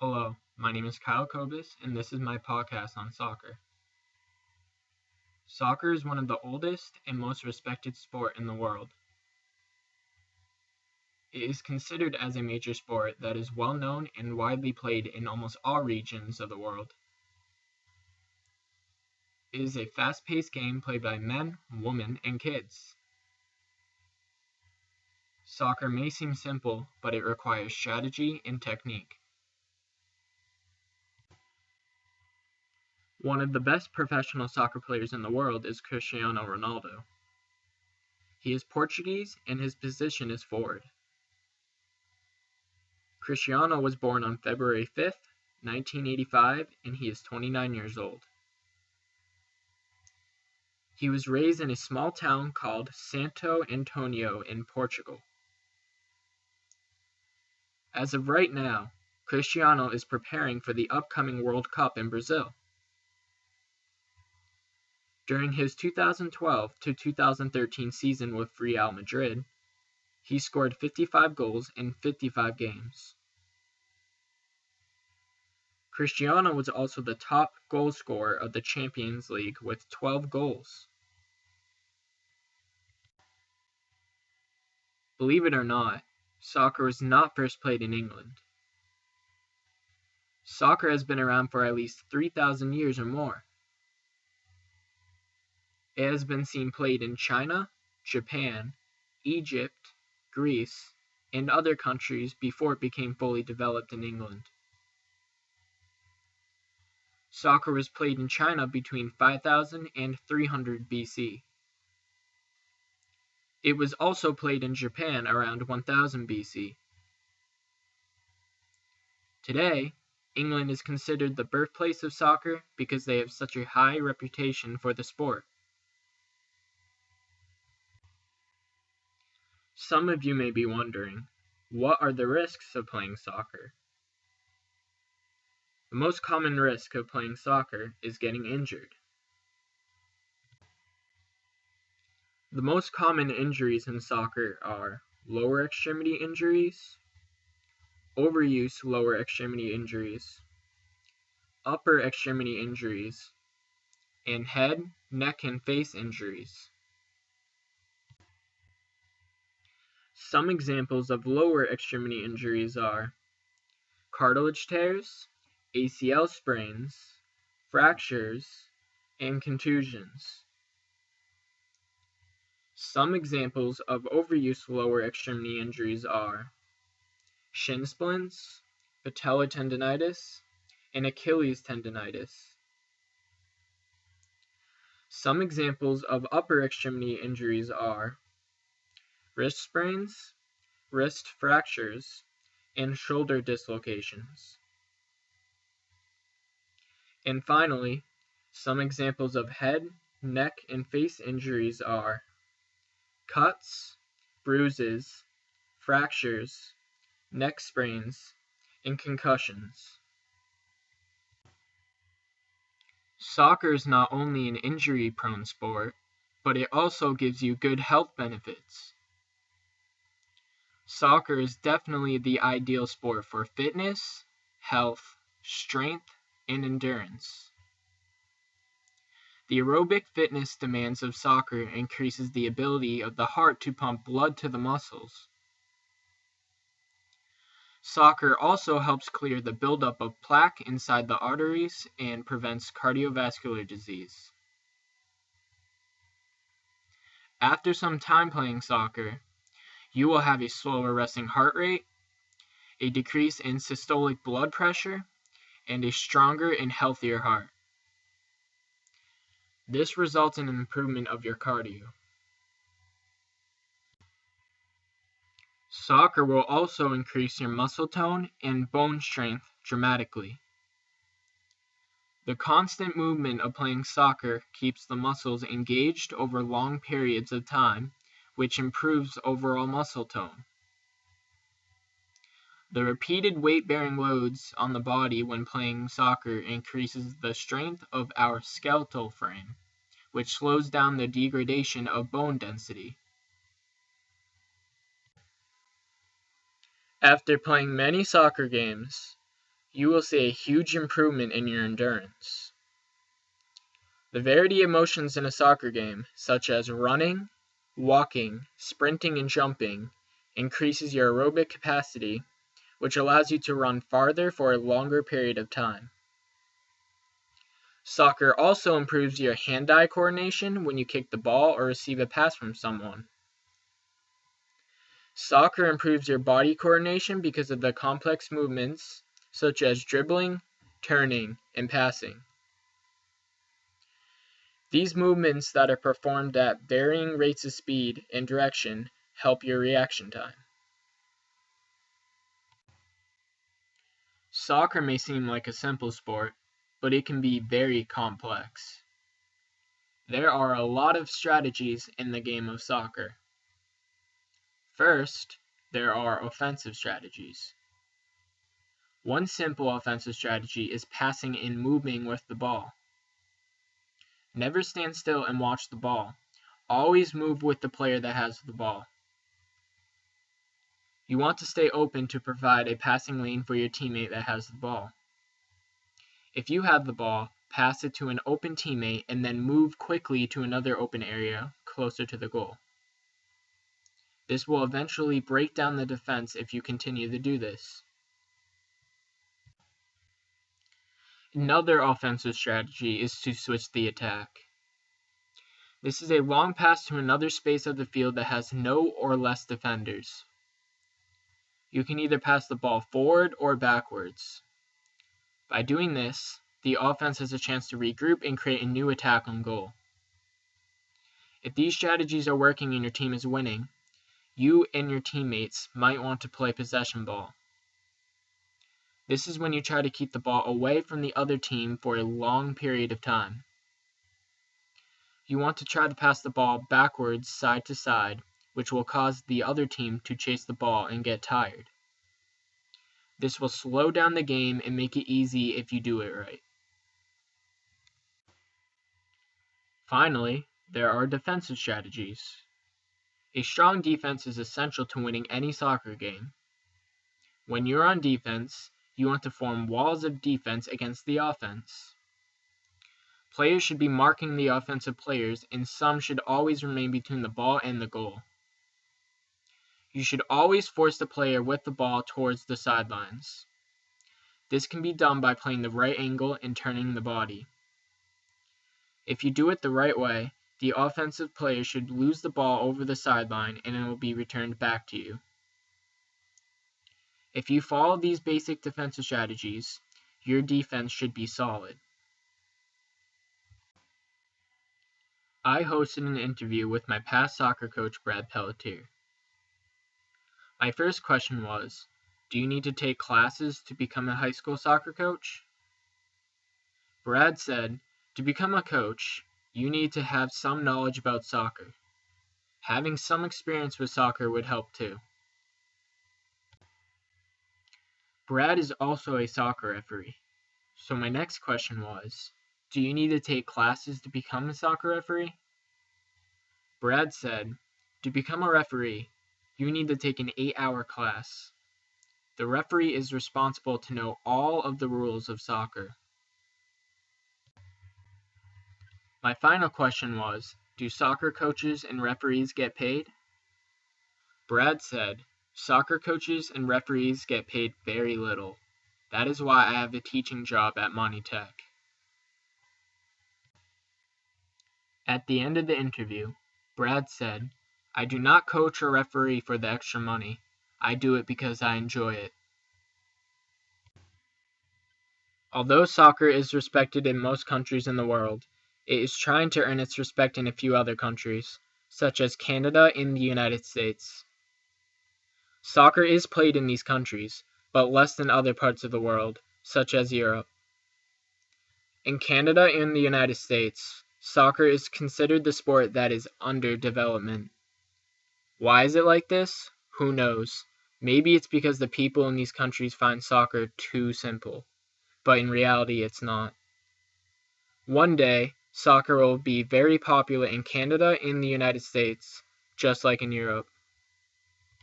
Hello, my name is Kyle Kobus, and this is my podcast on soccer. Soccer is one of the oldest and most respected sport in the world. It is considered as a major sport that is well known and widely played in almost all regions of the world. It is a fast-paced game played by men, women, and kids. Soccer may seem simple, but it requires strategy and technique. One of the best professional soccer players in the world is Cristiano Ronaldo. He is Portuguese and his position is forward. Cristiano was born on February 5, 1985, and he is 29 years old. He was raised in a small town called Santo Antonio in Portugal. As of right now, Cristiano is preparing for the upcoming World Cup in Brazil. During his 2012 to 2013 season with Real Madrid, he scored 55 goals in 55 games. Cristiano was also the top goal scorer of the Champions League with 12 goals. Believe it or not, soccer was not first played in England. Soccer has been around for at least 3,000 years or more. It has been seen played in China, Japan, Egypt, Greece, and other countries before it became fully developed in England. Soccer was played in China between 5000 and 300 BC. It was also played in Japan around 1000 BC. Today, England is considered the birthplace of soccer because they have such a high reputation for the sport. Some of you may be wondering, what are the risks of playing soccer? The most common risk of playing soccer is getting injured. The most common injuries in soccer are lower extremity injuries, overuse lower extremity injuries, upper extremity injuries, and head, neck, and face injuries. Some examples of lower extremity injuries are cartilage tears, ACL sprains, fractures, and contusions. Some examples of overuse lower extremity injuries are shin splints, patellar tendonitis, and Achilles tendonitis. Some examples of upper extremity injuries are wrist sprains, wrist fractures, and shoulder dislocations. And finally, some examples of head, neck, and face injuries are cuts, bruises, fractures, neck sprains, and concussions. Soccer is not only an injury-prone sport, but it also gives you good health benefits. Soccer is definitely the ideal sport for fitness, health, strength, and endurance. The aerobic fitness demands of soccer increases the ability of the heart to pump blood to the muscles. Soccer also helps clear the buildup of plaque inside the arteries and prevents cardiovascular disease. After some time playing soccer, you will have a slower resting heart rate, a decrease in systolic blood pressure, and a stronger and healthier heart. This results in an improvement of your cardio. Soccer will also increase your muscle tone and bone strength dramatically. The constant movement of playing soccer keeps the muscles engaged over long periods of time, which improves overall muscle tone. The repeated weight-bearing loads on the body when playing soccer increases the strength of our skeletal frame, which slows down the degradation of bone density. After playing many soccer games, you will see a huge improvement in your endurance. The variety of motions in a soccer game, such as running, walking, sprinting, and jumping, increases your aerobic capacity, which allows you to run farther for a longer period of time. Soccer also improves your hand-eye coordination when you kick the ball or receive a pass from someone. Soccer improves your body coordination because of the complex movements such as dribbling, turning, and passing. These movements that are performed at varying rates of speed and direction help your reaction time. Soccer may seem like a simple sport, but it can be very complex. There are a lot of strategies in the game of soccer. First, there are offensive strategies. One simple offensive strategy is passing and moving with the ball. Never stand still and watch the ball. Always move with the player that has the ball. You want to stay open to provide a passing lane for your teammate that has the ball. If you have the ball, pass it to an open teammate and then move quickly to another open area closer to the goal. This will eventually break down the defense if you continue to do this. Another offensive strategy is to switch the attack. This is a long pass to another space of the field that has no or less defenders. You can either pass the ball forward or backwards. By doing this, the offense has a chance to regroup and create a new attack on goal. If these strategies are working and your team is winning, you and your teammates might want to play possession ball. This is when you try to keep the ball away from the other team for a long period of time. You want to try to pass the ball backwards side to side, which will cause the other team to chase the ball and get tired. This will slow down the game and make it easy if you do it right. Finally, there are defensive strategies. A strong defense is essential to winning any soccer game. When you're on defense, you want to form walls of defense against the offense. Players should be marking the offensive players, and some should always remain between the ball and the goal. You should always force the player with the ball towards the sidelines. This can be done by playing the right angle and turning the body. If you do it the right way, the offensive player should lose the ball over the sideline and it will be returned back to you. If you follow these basic defensive strategies, your defense should be solid. I hosted an interview with my past soccer coach, Brad Pelletier. My first question was, do you need to take classes to become a high school soccer coach? Brad said, to become a coach, you need to have some knowledge about soccer. Having some experience with soccer would help too. Brad is also a soccer referee. So my next question was, do you need to take classes to become a soccer referee? Brad said, to become a referee, you need to take an 8-hour class. The referee is responsible to know all of the rules of soccer. My final question was, do soccer coaches and referees get paid? Brad said, soccer coaches and referees get paid very little. That is why I have a teaching job at Monty Tech. At the end of the interview, Brad said, I do not coach or referee for the extra money. I do it because I enjoy it. Although soccer is respected in most countries in the world, it is trying to earn its respect in a few other countries, such as Canada and the United States. Soccer is played in these countries, but less than other parts of the world, such as Europe. In Canada and the United States, soccer is considered the sport that is under development. Why is it like this? Who knows? Maybe it's because the people in these countries find soccer too simple, but in reality it's not. One day, soccer will be very popular in Canada and the United States, just like in Europe.